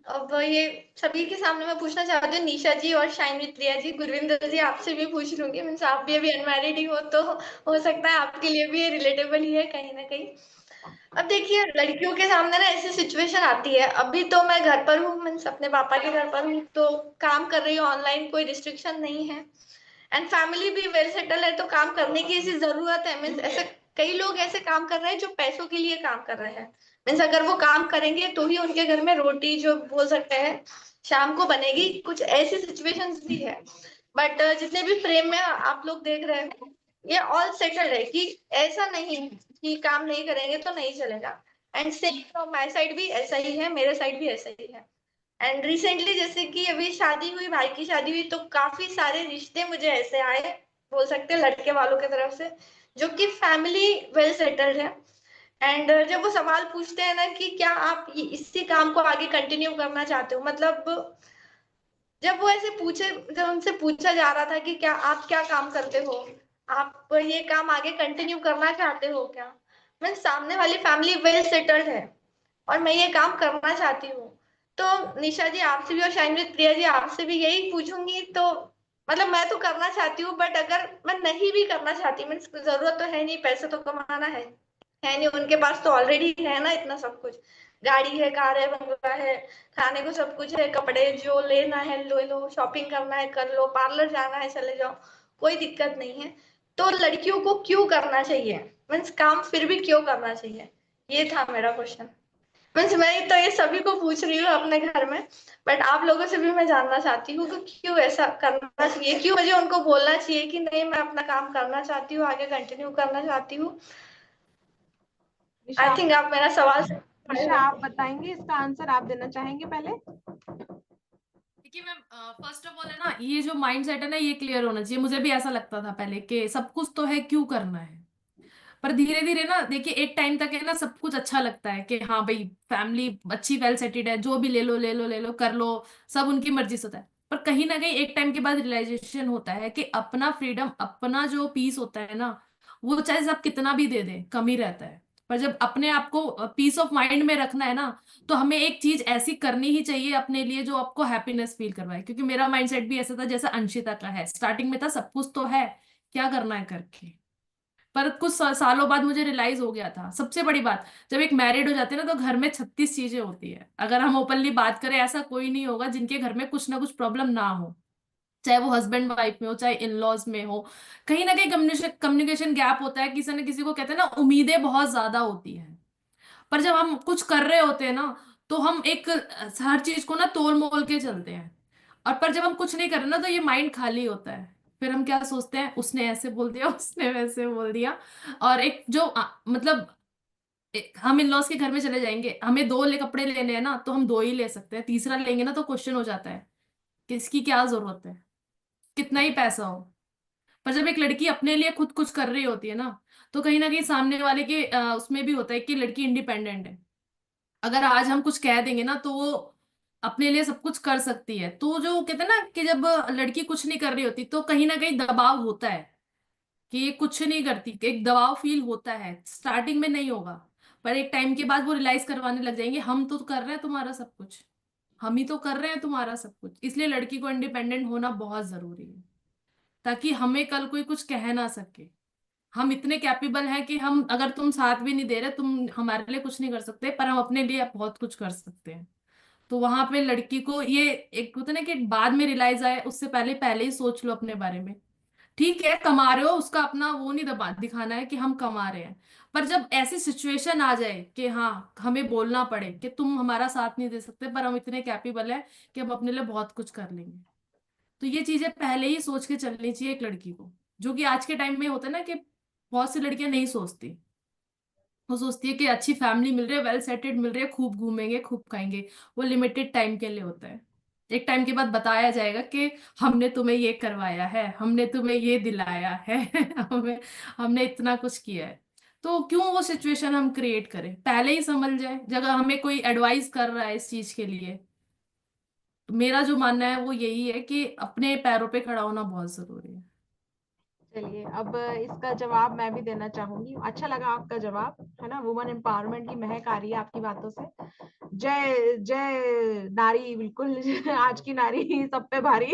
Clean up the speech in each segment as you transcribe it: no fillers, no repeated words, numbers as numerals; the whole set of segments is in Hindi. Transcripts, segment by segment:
अब ये सभी के सामने मैं पूछना चाहती हूँ, निशा जी और शाइनी प्रिया जी, गुरविंदर जी आपसे भी पूछ लूंगी, मीन्स आप भी अभी अनमैरिड ही हो, तो हो सकता है आपके लिए भी ये रिलेटेबल ही है कहीं ना कहीं। अब देखिए, लड़कियों के सामने ना ऐसी सिचुएशन आती है, अभी तो मैं घर पर हूँ, मीन्स अपने पापा के घर पर हूँ, तो काम कर रही हूँ ऑनलाइन, कोई रिस्ट्रिक्शन नहीं है। एंड फैमिली भी वेल सेटल है, तो काम करने की ऐसी जरूरत है, मीन्स ऐसे कई लोग ऐसे काम कर रहे हैं जो पैसों के लिए काम कर रहे हैं। मीन्स अगर वो काम करेंगे तो ही उनके घर में रोटी, जो बोल सकते हैं, शाम को बनेगी, कुछ ऐसी सिचुएशंस भी है। बट जितने भी फ्रेम में आप लोग देख रहे हैं, ये ऑल सेटल्ड है कि ऐसा नहीं है कि काम नहीं करेंगे तो नहीं चलेगा। And same from my side भी ऐसा ही है, मेरे साइड भी ऐसा ही है। एंड रिसेंटली जैसे कि अभी शादी हुई, भाई की शादी हुई, तो काफी सारे रिश्ते मुझे ऐसे आए, बोल सकते हैं लड़के वालों की तरफ से, जो कि फैमिली वेल सेटल्ड है। एंड जब वो सवाल पूछते हैं ना कि क्या आप इसी काम को आगे कंटिन्यू करना चाहते हो, मतलब जब वो ऐसे पूछे, जब उनसे पूछा जा रहा था कि क्या आप क्या काम करते हो, आप ये काम आगे कंटिन्यू करना चाहते हो क्या, मैं सामने वाली फैमिली वेल सेटल्ड है और मैं ये काम करना चाहती हूँ। तो निशा जी आपसे भी और शाइनी प्रिया जी आपसे भी यही पूछूंगी, तो मतलब मैं तो करना चाहती हूँ, बट अगर मैं नहीं भी करना चाहती, मीन्स जरूरत तो है नहीं, पैसे तो कमाना है नहीं, उनके पास तो ऑलरेडी है ना इतना सब कुछ, गाड़ी है, कार है, बंगला है, खाने को सब कुछ है, कपड़े जो लेना है ले लो, शॉपिंग करना है कर लो, पार्लर जाना है चले जाओ, कोई दिक्कत नहीं है। तो लड़कियों को क्यों करना चाहिए, मीन्स काम फिर भी क्यों करना चाहिए, ये था मेरा क्वेश्चन। मीन्स मैं तो ये सभी को पूछ रही हूँ अपने घर में, बट आप लोगों से भी मैं जानना चाहती हूँ कि क्यों ऐसा करना चाहिए, क्यों मुझे उनको बोलना चाहिए कि नहीं मैं अपना काम करना चाहती हूँ, आगे कंटिन्यू करना चाहती हूँ। निशा आई थिंक आप मेरा सवाल समझ पाए निशा, हो। आप बताएंगे इसका आंसर? आप देना चाहेंगे पहले? देखिए मैम, फर्स्ट ऑफ ऑल है ना, ये जो माइंड सेट है ना, ये क्लियर होना चाहिए। मुझे भी ऐसा लगता था पहले कि सब कुछ तो है, क्यों करना है। पर धीरे धीरे ना देखिए, एक टाइम तक है ना सब कुछ अच्छा लगता है कि हाँ भाई, फैमिली अच्छी वेल सेटेड है, जो भी ले लो ले लो ले लो कर लो, सब उनकी मर्जी से होता है। पर कहीं ना कहीं एक टाइम के बाद रियलाइजेशन होता है कि अपना फ्रीडम, अपना जो पीस होता है ना, वो चाहे सब कितना भी दे दे कम ही रहता है। पर जब अपने आप को पीस ऑफ माइंड में रखना है ना, तो हमें एक चीज ऐसी करनी ही चाहिए अपने लिए जो आपको हैप्पीनेस फील करवाए। क्योंकि मेरा माइंडसेट भी ऐसा था जैसा अंशिता का है, स्टार्टिंग में था सब कुछ तो है, क्या करना है करके। पर कुछ सालों बाद मुझे रियलाइज हो गया था, सबसे बड़ी बात, जब एक मैरिड हो जाते हैं ना तो घर में 36 चीजें होती है। अगर हम ओपनली बात करें, ऐसा कोई नहीं होगा जिनके घर में कुछ ना कुछ प्रॉब्लम ना हो, चाहे वो हस्बैंड वाइफ में हो, चाहे इन लॉज में हो। कहीं ना कहीं कम्युनिकेशन कम्युनिकेशन गैप होता है, किसी न किसी को, कहते हैं ना, उम्मीदें बहुत ज्यादा होती है। पर जब हम कुछ कर रहे होते हैं ना, तो हम एक हर चीज को ना तोल मोल के चलते हैं। और पर जब हम कुछ नहीं कर रहे ना, तो ये माइंड खाली होता है। फिर हम क्या सोचते हैं, उसने ऐसे बोल दिया उसने वैसे बोल दिया। और एक जो मतलब हम इन लॉज के घर में चले जाएंगे, हमें दो ले कपड़े लेने हैं ना, तो हम दो ही ले सकते हैं, तीसरा लेंगे ना तो क्वेश्चन हो जाता है कि इसकी क्या जरूरत है, कितना ही पैसा हो। पर जब एक लड़की अपने लिए खुद कुछ कर रही होती है ना, तो कहीं ना कहीं सामने वाले के उसमें भी होता है कि लड़की इंडिपेंडेंट है। अगर आज हम कुछ कह देंगे ना, तो वो अपने लिए सब कुछ कर सकती है। तो जो कहते हैं ना कि जब लड़की कुछ नहीं कर रही होती, तो कहीं ना कहीं दबाव होता है कि ये कुछ नहीं करती, एक दबाव फील होता है। स्टार्टिंग में नहीं होगा, पर एक टाइम के बाद वो रियलाइज करवाने लग जाएंगे, हम तो कर रहे हैं तुम्हारा सब कुछ, हम ही तो कर रहे हैं तुम्हारा सब कुछ। इसलिए लड़की को इंडिपेंडेंट होना बहुत जरूरी है, ताकि हमें कल कोई कुछ कह ना सके। हम इतने कैपेबल हैं कि हम, अगर तुम साथ भी नहीं दे रहे, तुम हमारे लिए कुछ नहीं कर सकते, पर हम अपने लिए बहुत कुछ कर सकते हैं। तो वहां पे लड़की को ये एक होता है ना कि बाद में रियलाइज आए, उससे पहले पहले ही सोच लो अपने बारे में। ठीक है, कमा रहे हो, उसका अपना वो नहीं दबा दिखाना है कि हम कमा रहे हैं। पर जब ऐसी सिचुएशन आ जाए कि हाँ, हमें बोलना पड़े कि तुम हमारा साथ नहीं दे सकते, पर हम इतने कैपेबल हैं कि हम अपने लिए बहुत कुछ कर लेंगे, तो ये चीजें पहले ही सोच के चलनी चाहिए एक लड़की को। जो कि आज के टाइम में होता है ना कि बहुत सी लड़कियां नहीं सोचती। वो सोचती है कि अच्छी फैमिली मिल रही है, वेल सेटेड मिल रही है, खूब घूमेंगे खूब खाएंगे। वो लिमिटेड टाइम के लिए होता है। एक टाइम के बाद बताया जाएगा कि हमने तुम्हें ये करवाया है, हमने तुम्हें ये दिलाया है हमें, हमने इतना कुछ किया है। तो क्यों वो सिचुएशन हम क्रिएट करें, पहले ही समझ जाए। जगह हमें कोई एडवाइस कर रहा है इस चीज के लिए, तो मेरा जो मानना है वो यही है कि अपने पैरों पे खड़ा होना बहुत जरूरी है। चलिए, अब इसका जवाब मैं भी देना चाहूंगी। अच्छा लगा आपका जवाब, है ना, वुमन एम्पावरमेंट की महक आ रही है आपकी बातों से। जय जय नारी, बिल्कुल आज की नारी सब पे भारी।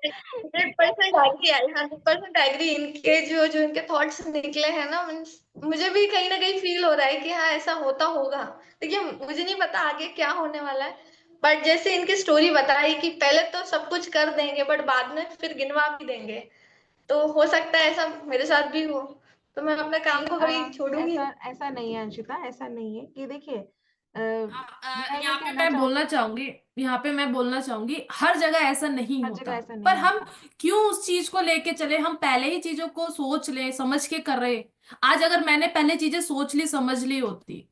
100% एग्री है, 100% एग्री। इनके जो जो इनके थॉट्स निकले हैं ना, मीन्स मुझे भी कहीं ना कहीं फील हो रहा है कि हाँ ऐसा होता होगा। देखिए मुझे नहीं पता आगे क्या होने वाला है, बट जैसे इनकी स्टोरी बताई कि पहले तो सब कुछ कर देंगे बट बाद में फिर गिनवा भी देंगे, तो हो सकता है ऐसा मेरे साथ भी हो, तो मैं अपने काम को कभी छोड़ूंगी। ऐसा ऐसा नहीं है अंशिता, ऐसा नहीं है कि देखिए, मैं ये यहाँ पे कहना मैं बोलना चाहूंगी, चाहूंगी, यहाँ पे मैं बोलना चाहूंगी, हर जगह ऐसा नहीं हर होता। जगह ऐसा पर नहीं हम होता। क्यों उस चीज को लेके चले, हम पहले ही चीजों को सोच ले समझ के कर रहे। आज अगर मैंने पहले चीजें सोच ली समझ ली होती,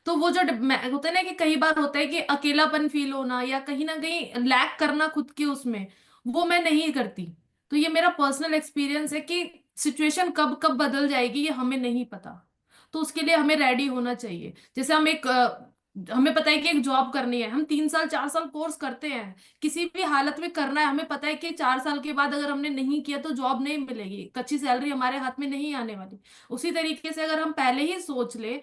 तो वो जो होता है ना कि कई बार होता है कि अकेलापन फील होना या कहीं ना कहीं लैक करना खुद की उसमें, वो मैं नहीं करती। तो ये मेरा पर्सनल एक्सपीरियंस है कि सिचुएशन कब कब बदल जाएगी ये हमें नहीं पता। तो उसके लिए हमें रेडी होना चाहिए। जैसे हमें पता है कि एक जॉब करनी है, हम 3 साल 4 साल कोर्स करते हैं, किसी भी हालत में करना है। हमें पता है कि 4 साल के बाद अगर हमने नहीं किया तो जॉब नहीं मिलेगी, अच्छी सैलरी हमारे हाथ में नहीं आने वाली। उसी तरीके से अगर हम पहले ही सोच ले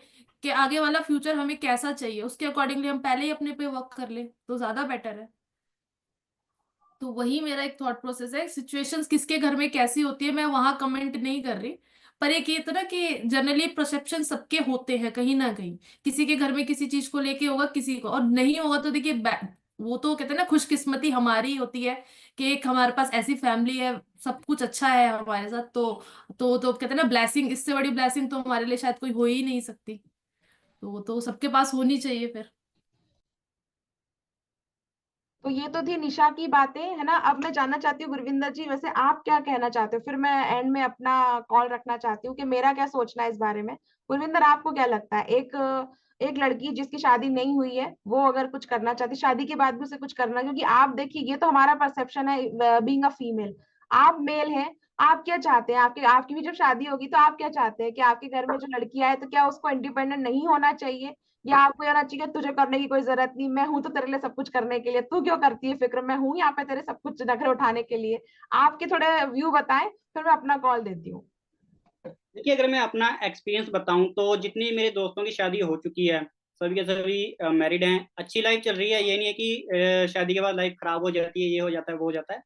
कि आगे वाला फ्यूचर हमें कैसा चाहिए, उसके अकॉर्डिंगली हम पहले ही अपने पे वर्क कर ले तो ज्यादा बेटर है। तो वही मेरा एक थॉट प्रोसेस है। सिचुएशंस किसके घर में कैसी होती है मैं वहां कमेंट नहीं कर रही, पर एक ये तो ना कि जनरली परसेप्शन सबके होते हैं कहीं ना कहीं। किसी के घर में किसी चीज को लेके होगा, किसी को और नहीं होगा। तो देखिए वो तो कहते हैं ना, खुशकिस्मती हमारी होती है कि एक हमारे पास ऐसी फैमिली है, सब कुछ अच्छा है हमारे साथ। तो कहते हैं ना, ब्लेसिंग, इससे बड़ी ब्लेसिंग तो हमारे लिए शायद कोई हो ही नहीं सकती। तो वो तो सबके पास होनी चाहिए फिर। तो ये तो थी निशा की बातें, है ना। अब मैं जानना चाहती हूँ गुरविंदर जी, वैसे आप क्या कहना चाहते हो, फिर मैं एंड में अपना कॉल रखना चाहती हूँ कि मेरा क्या सोचना है इस बारे में। गुरविंदर, आपको क्या लगता है, एक एक लड़की जिसकी शादी नहीं हुई है, वो अगर कुछ करना चाहती, शादी के बाद भी उसे कुछ करना, क्योंकि आप देखिए ये तो हमारा परसेप्शन है बीइंग अ फीमेल, आप मेल हैं, आप क्या चाहते हैं, आपकी आपकी भी जब शादी होगी तो आप क्या चाहते हैं कि आपके घर में जो लड़की आए तो क्या उसको इंडिपेंडेंट नहीं होना चाहिए, या आपको ये होना चाहिए कि तुझे करने की कोई जरूरत नहीं, मैं हूं तो तेरे लिए सब कुछ करने के लिए, तू क्यों करती है फिक्र, मैं हूं यहाँ पे तेरे सब कुछ नखरे उठाने के लिए। आपके थोड़े व्यू बताएं, फिर मैं अपना कॉल देती हूँ। देखिए, अगर मैं अपना एक्सपीरियंस बताऊं तो जितनी मेरे दोस्तों की शादी हो चुकी है, सभी के सभी मैरिड हैं, अच्छी लाइफ चल रही है। ये नहीं है कि शादी के बाद लाइफ खराब हो जाती है, ये हो जाता है वो हो जाता है।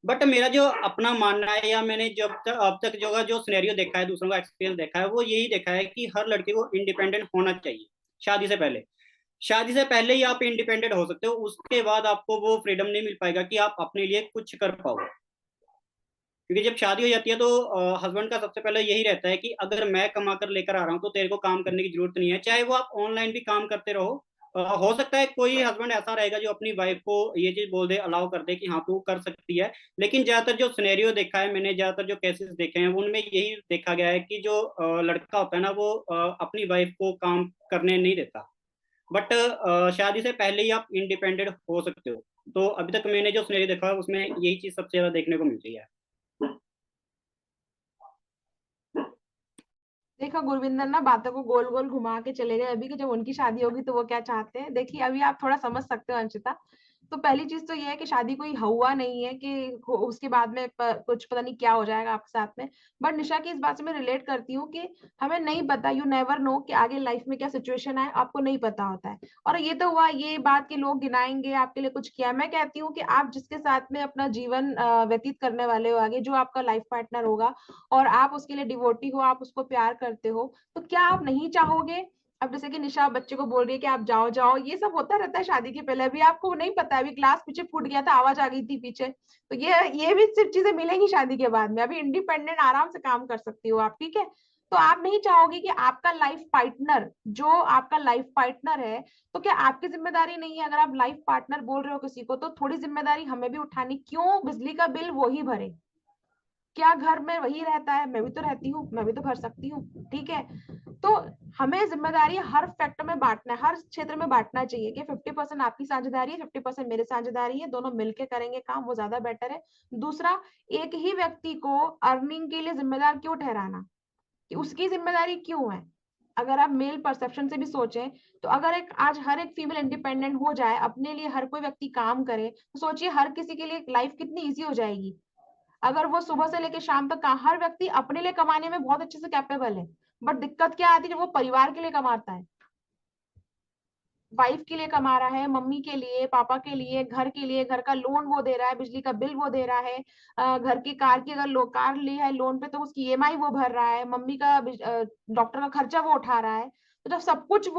बट मेरा जो अपना मानना है, या मैंने जब तक अब तक जो सिनेरियो देखा है, दूसरों का एक्सपीरियंस देखा है, वो यही देखा है कि हर लड़के को इंडिपेंडेंट होना चाहिए शादी से पहले। शादी से पहले ही आप इंडिपेंडेंट हो सकते हो, उसके बाद आपको वो फ्रीडम नहीं मिल पाएगा कि आप अपने लिए कुछ कर पाओ। क्योंकि जब शादी हो जाती है तो हस्बैंड का सबसे पहले यही रहता है कि अगर मैं कमा कर लेकर आ रहा हूँ तो तेरे को काम करने की जरूरत नहीं है, चाहे वो आप ऑनलाइन भी काम करते रहो। हो सकता है कोई हस्बैंड ऐसा रहेगा जो अपनी वाइफ को ये चीज बोल दे, अलाउ कर दे कि हाँ तू कर सकती है। लेकिन ज्यादातर जो सिनेरियो देखा है मैंने, ज्यादातर जो केसेस देखे हैं, उनमें यही देखा गया है कि जो लड़का होता है ना, वो अपनी वाइफ को काम करने नहीं देता। बट शादी से पहले ही आप इंडिपेंडेंट हो सकते हो। तो अभी तक मैंने जो सिनेरियो देखा है उसमें यही चीज सबसे ज्यादा देखने को मिलती है। देखो गुरविंदर ना बातों को गोल गोल घुमा के चले गए अभी, कि जब उनकी शादी होगी तो वो क्या चाहते हैं। देखिए अभी आप थोड़ा समझ सकते हो अंशिता। तो पहली चीज तो ये है कि शादी कोई हुआ नहीं है कि उसके बाद में कुछ पता नहीं क्या हो जाएगा आपके साथ में। बट निशा की इस बात से मैं रिलेट करती हूँ कि हमें नहीं पता, यू नेवर नो कि आगे लाइफ में क्या सिचुएशन है, आपको नहीं पता होता है। और ये तो हुआ ये बात कि लोग गिनाएंगे आपके लिए कुछ किया, मैं कहती हूँ कि आप जिसके साथ में अपना जीवन व्यतीत करने वाले हो आगे, जो आपका लाइफ पार्टनर होगा, और आप उसके लिए डिवोटी हो, आप उसको प्यार करते हो, तो क्या आप नहीं चाहोगे। अब जैसे कि निशा बच्चे को बोल रही है कि आप जाओ जाओ, ये सब होता रहता है शादी के पहले, अभी आपको नहीं पता, अभी ग्लास पीछे फूट गया था, आवाज आ गई थी पीछे, तो ये भी सिर्फ चीजें मिलेंगी शादी के बाद में। अभी इंडिपेंडेंट आराम से काम कर सकती हो आप, ठीक है। तो आप नहीं चाहोगे कि आपका लाइफ पार्टनर, जो आपका लाइफ पार्टनर है, तो क्या आपकी जिम्मेदारी नहीं है, अगर आप लाइफ पार्टनर बोल रहे हो किसी को, तो थोड़ी जिम्मेदारी हमें भी उठानी, क्यों बिजली का बिल वो ही भरे, क्या घर में वही रहता है, मैं भी तो रहती हूँ, मैं भी तो भर सकती हूँ, ठीक है। तो हमें जिम्मेदारी हर फैक्टर में बांटना है, हर क्षेत्र में बांटना चाहिए कि 50% आपकी साझेदारी है, 50% मेरी साझेदारी है, दोनों मिलके करेंगे काम, वो ज्यादा बेटर है। दूसरा, एक ही व्यक्ति को अर्निंग के लिए जिम्मेदार क्यों ठहराना, कि उसकी जिम्मेदारी क्यों है। अगर आप मेल परसेप्शन से भी सोचें, तो अगर एक आज हर एक फीमेल इंडिपेंडेंट हो जाए, अपने लिए हर कोई व्यक्ति काम करे, तो सोचिए हर किसी के लिए लाइफ कितनी इजी हो जाएगी। अगर वो सुबह से लेकर शाम तक हर व्यक्ति अपने लिए कमाने में बहुत अच्छे से कैपेबल है, बट दिक्कत क्या आती है जब वो परिवार के लिए कमाता है, वाइफ के लिए कमा रहा है, मम्मी के लिए, पापा के लिए, घर का लोन वो दे रहा है, बिजली का बिल वो दे रहा है, घर की कार की अगर कार ली है लोन पे तो उसकी ईएमआई वो भर रहा है, मम्मी का डॉक्टर का खर्चा वो उठा रहा है। तो जब सब कुछ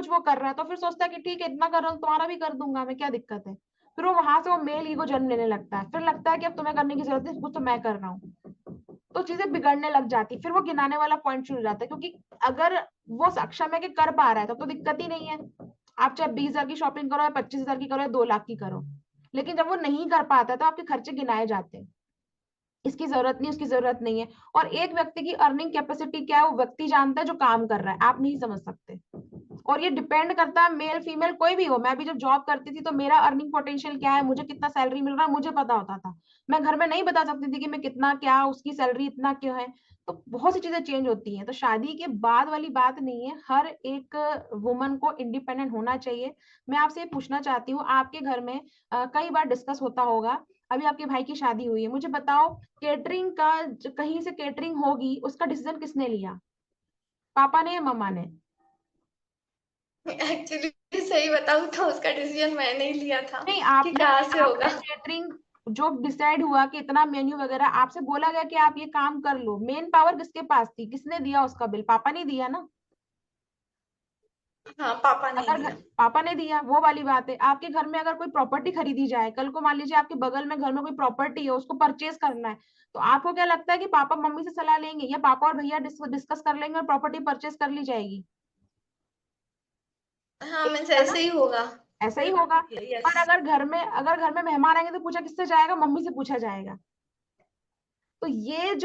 वो कर रहा है तो फिर सोचता है कि ठीक है इतना कर रहा हूँ तुम्हारा भी कर दूंगा मैं, क्या दिक्कत है। फिर वो वहां से वो मेल ईगो जन्म लेने लगता है, फिर लगता है कि अब तुम्हें करने की जरूरत है, कुछ तो मैं कर रहा हूँ, तो चीजें बिगड़ने लग जाती, फिर वो गिनाने वाला पॉइंट शुरू हो जाता है। क्योंकि अगर वो सक्षम है कि कर पा रहा है तब तो दिक्कत ही नहीं है, आप चाहे 20,000 की शॉपिंग करो या 25,000 की करो या 2 लाख की करो, लेकिन जब वो नहीं कर पाता है तो आपके खर्चे गिनाए जाते हैं, इसकी जरूरत नहीं, उसकी जरूरत नहीं है। और एक व्यक्ति की अर्निंग कैपेसिटी क्या है वो व्यक्ति जानता है जो काम कर रहा है, आप नहीं समझ सकते। और ये डिपेंड करता है मेल फीमेल कोई भी हो। मैं भी जब जॉब करती थी तो मेरा अर्निंग पोटेंशियल क्या है, मुझे कितना सैलरी मिल रहा है मुझे पता होता था। मैं घर में नहीं बता सकती थी कि मैं कितना, क्या उसकी सैलरी इतना क्यों है। तो बहुत सी चीजें चेंज होती हैं। तो शादी के बाद वाली बात नहीं है, हर एक वुमन को इंडिपेंडेंट होना चाहिए। मैं आपसे ये पूछना चाहती हूँ, आपके घर में कई बार डिस्कस होता होगा, अभी आपके भाई की शादी हुई है, मुझे बताओ केटरिंग का कहीं से केटरिंग होगी उसका डिसीजन किसने लिया, पापा ने या मम्मा ने? एक्चुअली सही बताऊँ तो उसका डिसीजन मैंने ही लिया था नहीं, कि आपने कहाँ से होगा। आपने केटरिंग जो डिसाइड हुआ कि इतना मेन्यू वगैरह आपसे बोला गया कि आप ये काम कर लो, मेन पावर किसके पास थी, किसने दिया उसका बिल, पापा ने दिया ना? हाँ, पापा ने अगर दिया। पापा ने दिया वो वाली बात है। आपके घर में अगर कोई प्रॉपर्टी खरीदी जाए, कल को मान लीजिए आपके बगल में घर में कोई प्रॉपर्टी है उसको परचेज करना है, तो आपको क्या लगता है कि पापा मम्मी से सलाह लेंगे या पापा और भैया डिस्कस कर लेंगे और प्रॉपर्टी परचेज कर ली जाएगी? हाँ, मीन्स है ना, ऐसे ही होगा। ऐसा ही होगा। पर यस। अगर घर में मेहमान आएंगे तो पूछा किससे जाएगा, मम्मी से पूछा जाएगा। तो यस।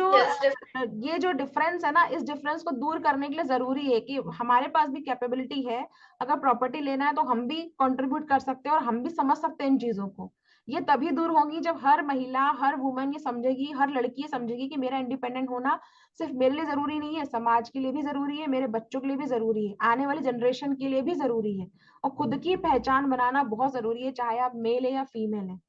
ये जो डिफरेंस है ना, इस डिफरेंस को दूर करने के लिए जरूरी है कि हमारे पास भी कैपेबिलिटी है, अगर प्रॉपर्टी लेना है तो हम भी कंट्रीब्यूट कर सकते हैं और हम भी समझ सकते हैं इन चीजों को। ये तभी दूर होंगी जब हर महिला, हर वुमन ये समझेगी, हर लड़की ये समझेगी कि मेरा इंडिपेंडेंट होना सिर्फ मेरे लिए जरूरी नहीं है, समाज के लिए भी जरूरी है, मेरे बच्चों के लिए भी जरूरी है, आने वाली जनरेशन के लिए भी जरूरी है। और खुद की पहचान बनाना बहुत जरूरी है, चाहे आप मेल है या फीमेल है।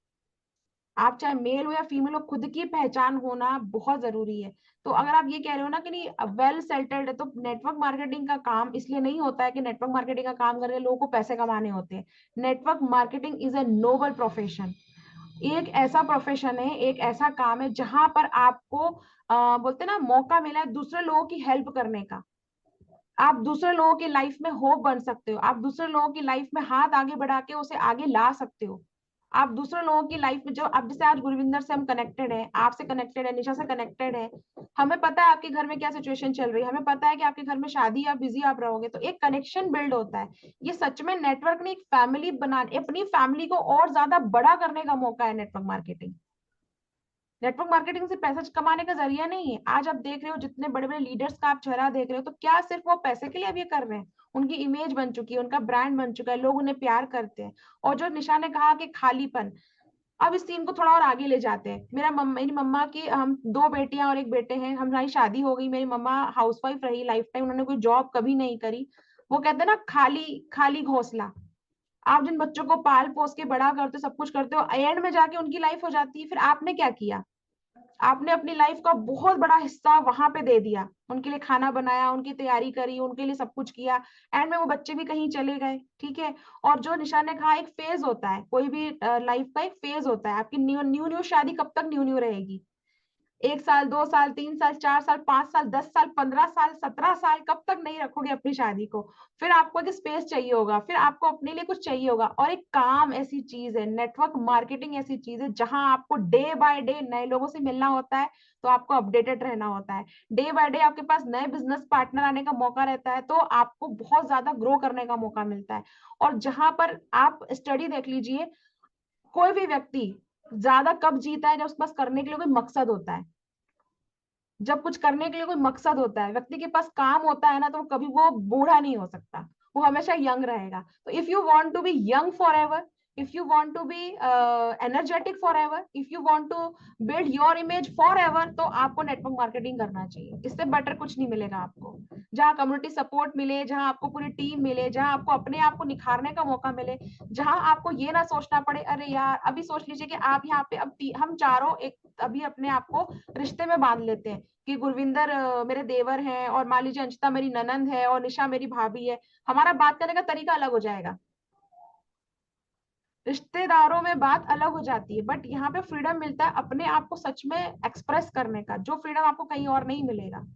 आप चाहे मेल हो या फीमेल हो, खुद की पहचान होना बहुत जरूरी है। तो अगर आप ये कह रहे हो ना कि नहीं वेल सेटल्ड है, तो नेटवर्क मार्केटिंग का काम इसलिए नहीं होता है कि नेटवर्क मार्केटिंग का काम करके लोगों को पैसे कमाने होते हैं। Network marketing is a noble profession. एक ऐसा प्रोफेशन है, एक ऐसा काम है जहां पर आपको बोलते हैं ना मौका मिला है दूसरे लोगों की हेल्प करने का। आप दूसरे लोगों की लाइफ में होप बन सकते हो, आप दूसरे लोगों की लाइफ में हाथ आगे बढ़ा के उसे आगे ला सकते हो। आप दूसरे लोगों की लाइफ में जो अब जैसे आज गुरविंदर से हम कनेक्टेड है, आपसे कनेक्टेड है, निशा से कनेक्टेड है, हमें पता है आपके घर में क्या सिचुएशन चल रही है, हमें पता है कि आपके घर में शादी या बिजी आप रहोगे, तो एक कनेक्शन बिल्ड होता है। ये सच में नेटवर्क ने एक फैमिली बनाने, अपनी फैमिली को और ज्यादा बड़ा करने का मौका है नेटवर्क मार्केटिंग। नेटवर्क मार्केटिंग से पैसा कमाने का जरिया नहीं है। आज आप देख रहे हो जितने बड़े बड़े लीडर्स का आप चेहरा देख रहे हो, तो क्या सिर्फ वो पैसे के लिए अब ये कर रहे हैं? उनकी इमेज बन चुकी है, उनका ब्रांड बन चुका है, लोग उन्हें प्यार करते हैं। और जो निशा ने कहा कि खालीपन, अब इस सीन को थोड़ा और आगे ले जाते हैं। मेरी मम्मा की, हम 2 बेटियां और 1 बेटे हैं, हमारी शादी हो गई, मेरी मम्मा हाउसवाइफ रही लाइफ टाइम, उन्होंने कोई जॉब कभी नहीं करी। वो कहते हैं ना खाली खाली घोंसला। आप जिन बच्चों को पाल पोस के बड़ा करते हो, सब कुछ करते हो, एंड में जाके उनकी लाइफ हो जाती है। फिर आपने क्या किया? आपने अपनी लाइफ का बहुत बड़ा हिस्सा वहां पे दे दिया, उनके लिए खाना बनाया, उनकी तैयारी करी, उनके लिए सब कुछ किया, एंड में वो बच्चे भी कहीं चले गए। ठीक है। और जो निशा ने कहा, एक फेज होता है, कोई भी लाइफ का एक फेज होता है। आपकी न्यू न्यू न्यू शादी कब तक न्यू न्यू रहेगी? 1 साल, 2 साल, 3 साल, 4 साल, 5 साल, 10 साल, 15 साल, 17 साल, कब तक नहीं रखोगे अपनी शादी को? फिर आपको एक स्पेस चाहिए होगा, फिर आपको अपने लिए कुछ चाहिए होगा। और एक काम ऐसी चीज है, नेटवर्क मार्केटिंग ऐसी चीज है जहां आपको डे बाय डे नए लोगों से मिलना होता है, तो आपको अपडेटेड रहना होता है। डे बाय डे आपके पास नए बिजनेस पार्टनर आने का मौका रहता है, तो आपको बहुत ज्यादा ग्रो करने का मौका मिलता है। और जहां पर आप स्टडी देख लीजिए, कोई भी व्यक्ति ज्यादा कब जीता है? जब उसके पास करने के लिए कोई मकसद होता है। जब कुछ करने के लिए कोई मकसद होता है, व्यक्ति के पास काम होता है ना, तो कभी वो बूढ़ा नहीं हो सकता, वो हमेशा यंग रहेगा। तो if you want to be young forever, if you want to be energetic forever, if you want to build your image forever, तो आपको नेटवर्क मार्केटिंग करना चाहिए। इससे बेटर कुछ नहीं मिलेगा आपको। जहाँ कम्युनिटी सपोर्ट मिले, जहाँ आपको पूरी टीम मिले, जहाँ आपको अपने आप को निखारने का मौका मिले, जहाँ आपको ये ना सोचना पड़े अरे यार, अभी सोच लीजिए कि आप यहाँ पे अब हम चारों एक अभी अपने आप को रिश्ते में बांध लेते हैं कि गुरविंदर मेरे देवर हैं और मान लीजिए अंशिता मेरी ननंद है और निशा मेरी भाभी है, हमारा बात करने का तरीका अलग हो जाएगा, रिश्तेदारों में बात अलग हो जाती है। बट यहाँ पे फ्रीडम मिलता है अपने आप को सच में एक्सप्रेस करने का, जो फ्रीडम आपको कहीं और नहीं मिलेगा।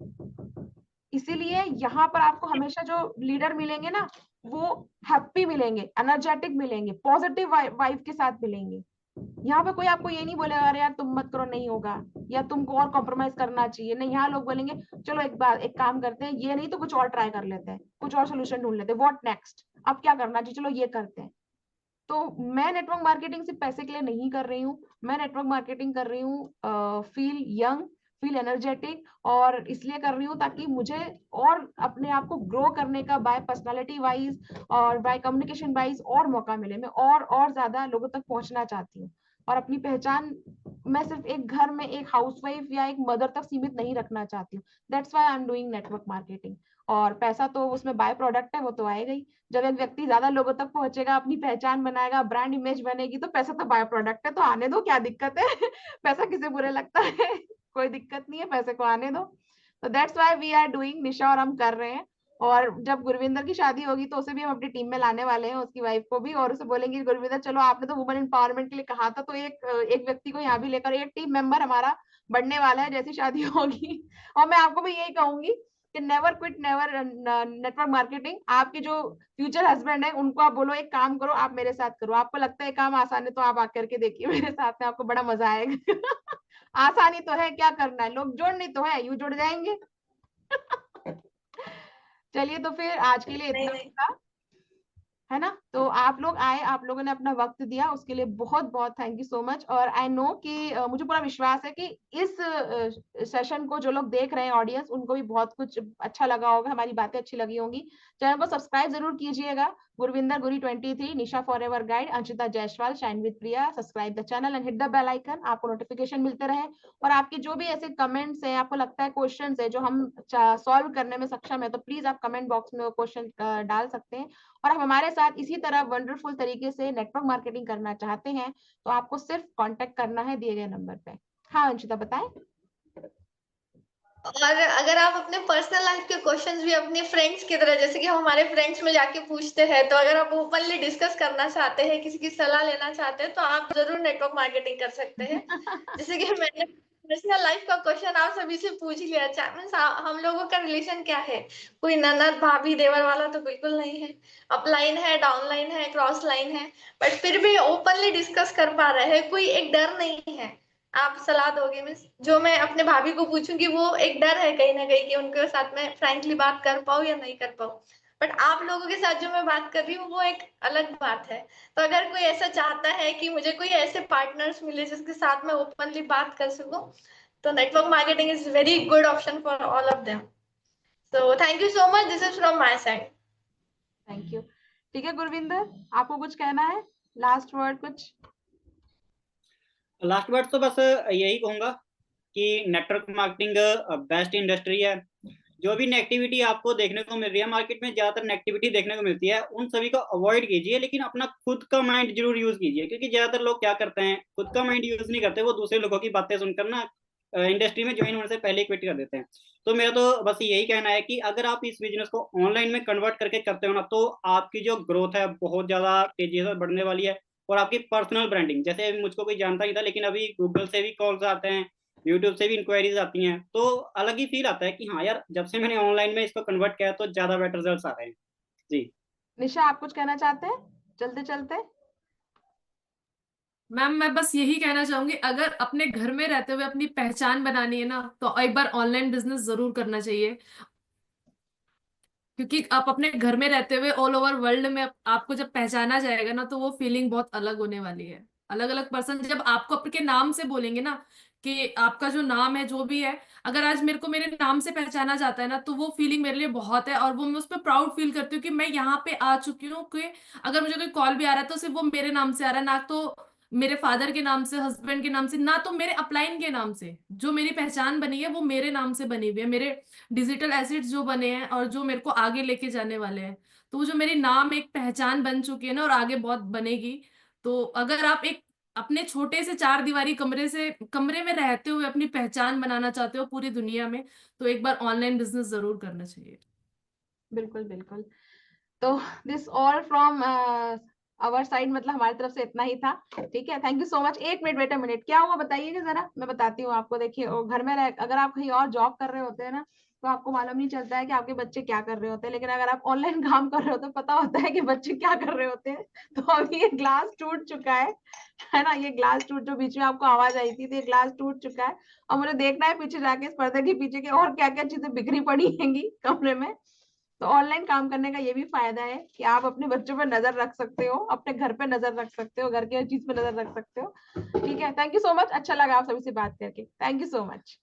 इसीलिए यहाँ पर आपको हमेशा जो लीडर मिलेंगे ना, वो हैप्पी मिलेंगे, एनर्जेटिक मिलेंगे, पॉजिटिव वाइब के साथ मिलेंगे। यहाँ पे कोई आपको ये नहीं बोलेगा अरे यार तुम मत करो, नहीं होगा, या तुमको और कॉम्प्रोमाइज करना चाहिए, नहीं। यहाँ लोग बोलेंगे चलो एक काम करते हैं, ये नहीं तो कुछ और ट्राई कर लेते हैं, कुछ और सोल्यूशन ढूंढ लेते हैं, व्हाट नेक्स्ट, अब क्या करना चाहिए, चलो ये करते हैं। तो मैं नेटवर्क मार्केटिंग सिर्फ पैसे के लिए नहीं कर रही हूँ, मैं नेटवर्क मार्केटिंग कर रही हूँ फील यंग, फील एनर्जेटिक, और इसलिए कर रही हूँ ताकि मुझे और अपने आप को ग्रो करने का बाय पर्सनालिटी वाइज और बाय कम्युनिकेशन वाइज और मौका मिले। मैं और ज्यादा लोगों तक पहुंचना चाहती हूँ और अपनी पहचान मैं सिर्फ एक घर में एक हाउसवाइफ या एक मदर तक सीमित नहीं रखना चाहती हूँ। That's why I am doing network marketing. और पैसा तो उसमें बाय प्रोडक्ट है, वो तो आएगा ही। जब एक व्यक्ति ज्यादा लोगों तक पहुंचेगा, अपनी पहचान बनाएगा, ब्रांड इमेज बनेगी, तो पैसा तो बाय प्रोडक्ट है, तो आने दो, क्या दिक्कत है। पैसा किसे बुरे लगता है। कोई दिक्कत नहीं है, पैसे को आने दो। तो that's why we are doing, Nisha और हम कर रहे हैं। और जब गुरविंदर की शादी होगी तो उसे भी हम अपनी टीम में लाने वाले हैं, उसकी वाइफ को भी, और उसे बोलेंगे गुरविंदर चलो, आपने तो वुमेन एम्पावरमेंट के लिए कहा था, तो एक व्यक्ति को यहाँ भी लेकर, एक टीम मेंबर हमारा बढ़ने वाला है जैसी शादी होगी। और मैं आपको भी यही कहूंगी कि never quit never network marketing. आपके जो फ्यूचर हस्बैंड है उनको आप बोलो एक काम करो, आप मेरे साथ करो, आपको लगता है काम आसान है तो आप आकर के देखिए मेरे साथ में, आपको बड़ा मजा आएगा। आसानी तो है, क्या करना है, लोग जोड़नी तो है, यूं जुड़ जाएंगे। चलिए तो फिर आज के लिए इतना ही था, है ना। तो आप लोग आए, आप लोगों ने अपना वक्त दिया, उसके लिए बहुत बहुत थैंक यू सो मच। और आई नो कि मुझे पूरा विश्वास है कि इस सेशन को जो लोग देख रहे हैं, ऑडियंस, उनको भी बहुत कुछ अच्छा लगा होगा, हमारी बातें अच्छी लगी होंगी। चैनल को सब्सक्राइब जरूर कीजिएगा। Gurvinder Guri 23, Nisha forever guide, Anshita Jaiswal, shine with Priya. Subscribe the channel and hit the bell icon, आपको नोटिफिकेशन मिलते रहे। और आपके जो भी ऐसे कमेंट्स हैं, आपको लगता है क्वेश्चंस है जो हम सॉल्व करने में सक्षम है, तो प्लीज आप कमेंट बॉक्स में वो क्वेश्चन डाल सकते हैं। और आप हमारे साथ इसी तरह वंडरफुल तरीके से नेटवर्क मार्केटिंग करना चाहते हैं तो आपको सिर्फ कांटेक्ट करना है दिए गए नंबर पे। हाँ अंशिता बताएं। और अगर आप अपने पर्सनल लाइफ के क्वेश्चंस भी अपने फ्रेंड्स की तरह, जैसे कि हम हमारे फ्रेंड्स में जाके पूछते हैं, तो अगर आप ओपनली डिस्कस करना चाहते हैं, किसी की सलाह लेना चाहते हैं, तो आप जरूर नेटवर्क मार्केटिंग कर सकते हैं। जैसे कि मैंने पर्सनल लाइफ का क्वेश्चन आप सभी से पूछ लिया, मीन्स हम लोगों का रिलेशन क्या है, कोई ननद भाभी देवर वाला तो बिल्कुल नहीं है, अपलाइन है, डाउनलाइन है, क्रॉस लाइन है, बट फिर भी ओपनली डिस्कस कर पा रहे हैं, कोई एक डर नहीं है। आप सलाह दोगे, मीन्स जो मैं अपने भाभी को पूछूंगी वो एक डर है कहीं ना कहीं कि उनके साथ में फ्रैंकली बात कर पाऊँ या नहीं कर पाऊँ, बट आप लोगों के साथ जो मैं बात कर रही हूँ वो एक अलग बात है। तो अगर कोई ऐसा चाहता है कि मुझे कोई ऐसे पार्टनर्स मिले जिसके साथ मैं ओपनली बात कर सकूं, तो network marketing is very good option for all of them. So thank you so much, this is from my side. Thank you. ठीक है गुरविंदर, आपको कुछ कहना है, लास्ट वर्ड कुछ? लास्ट वर्ड तो बस यही कहूंगा कि नेटवर्क मार्केटिंग बेस्ट इंडस्ट्री है। जो भी नेगेटिविटी आपको देखने को मिल रही है मार्केट में, ज्यादातर नेगेटिविटी देखने को मिलती है, उन सभी को अवॉइड कीजिए, लेकिन अपना खुद का माइंड जरूर यूज कीजिए, क्योंकि ज्यादातर लोग क्या करते हैं, खुद का माइंड यूज नहीं करते, वो दूसरे लोगों की बातें सुनकर ना इंडस्ट्री में ज्वाइन होने से पहले क्विट कर देते हैं। तो मेरा तो बस यही कहना है कि अगर आप इस बिजनेस को ऑनलाइन में कन्वर्ट करके करते हो ना, तो आपकी जो ग्रोथ है बहुत ज्यादा तेजी से बढ़ने वाली है। और आपकी पर्सनल ब्रांडिंग, जैसे मुझको कोई जानता नहीं था, लेकिन अभी गूगल से भी कॉल्स आते हैं, यूट्यूब से भी इंक्वायरीज आती हैं, तो अलग ही फील आता है कि हाँ यार, जब से मैंने ऑनलाइन में इसको कन्वर्ट किया तो ज्यादा बेटर रिजल्ट्स आ रहे हैं। जी निशा आप कुछ कहना चाहते हैं चलते चलते? मैम मैं बस यही कहना चाहूंगी, अगर अपने घर में रहते हुए अपनी पहचान बनानी है ना, तो एक बार ऑनलाइन बिजनेस जरूर करना चाहिए। क्योंकि आप अपने घर में रहते हुए ऑल ओवर वर्ल्ड में आपको जब पहचाना जाएगा ना, तो वो फीलिंग बहुत अलग होने वाली है। अलग अलग पर्सन जब आपको आपके नाम से बोलेंगे ना, कि आपका जो नाम है जो भी है, अगर आज मेरे को मेरे नाम से पहचाना जाता है ना, तो वो फीलिंग मेरे लिए बहुत है, और वो मैं उस पर प्राउड फील करती हूँ कि मैं यहाँ पे आ चुकी हूँ। कि अगर मुझे कोई कॉल भी आ रहा है तो सिर्फ वो मेरे नाम से आ रहा है, ना तो मेरे फादर के नाम से, हस्बैंड के नाम से, ना तो मेरे अपलाइन के नाम से। जो मेरी पहचान बनी है वो मेरे नाम से बनी हुई है, मेरे डिजिटल एसेट्स जो बने हैं और जो मेरे को आगे लेके जाने वाले हैं, तो वो जो मेरी नाम एक पहचान बन चुकी है ना, और आगे बहुत बनेगी। तो अगर आप एक अपने छोटे से 4 दीवारी कमरे में रहते हुए अपनी पहचान बनाना चाहते हो पूरी दुनिया में, तो एक बार ऑनलाइन बिजनेस जरूर करना चाहिए। बिल्कुल बिल्कुल। तो this all from our side, मतलब हमारी तरफ से इतना ही था। ठीक है, थैंक यू सो मच। एक मिनट, वेट अ मिनट, क्या हुआ बताइएगा जरा, मैं बताती हूँ आपको। देखिए, घर में रह, अगर आप कहीं और जॉब कर रहे होते हैं ना, तो आपको मालूम नहीं चलता है कि आपके बच्चे क्या कर रहे होते हैं, लेकिन अगर आप ऑनलाइन काम कर रहे हो तो पता होता है कि बच्चे क्या कर रहे होते हैं। तो अभी ये ग्लास टूट चुका है ना, ये ग्लास टूट, जो बीच में आपको आवाज आई थी, तो ये ग्लास टूट चुका है। और मुझे देखना है पीछे जाके इस पर्दे के पीछे के और क्या क्या चीजें बिखरी पड़ी हैंगी कमरे में। तो ऑनलाइन काम करने का ये भी फायदा है कि आप अपने बच्चों पर नजर रख सकते हो, अपने घर पे नजर रख सकते हो, घर की हर चीज पे नजर रख सकते हो। ठीक है, थैंक यू सो मच, अच्छा लगा आप सभी से बात करके, थैंक यू सो मच।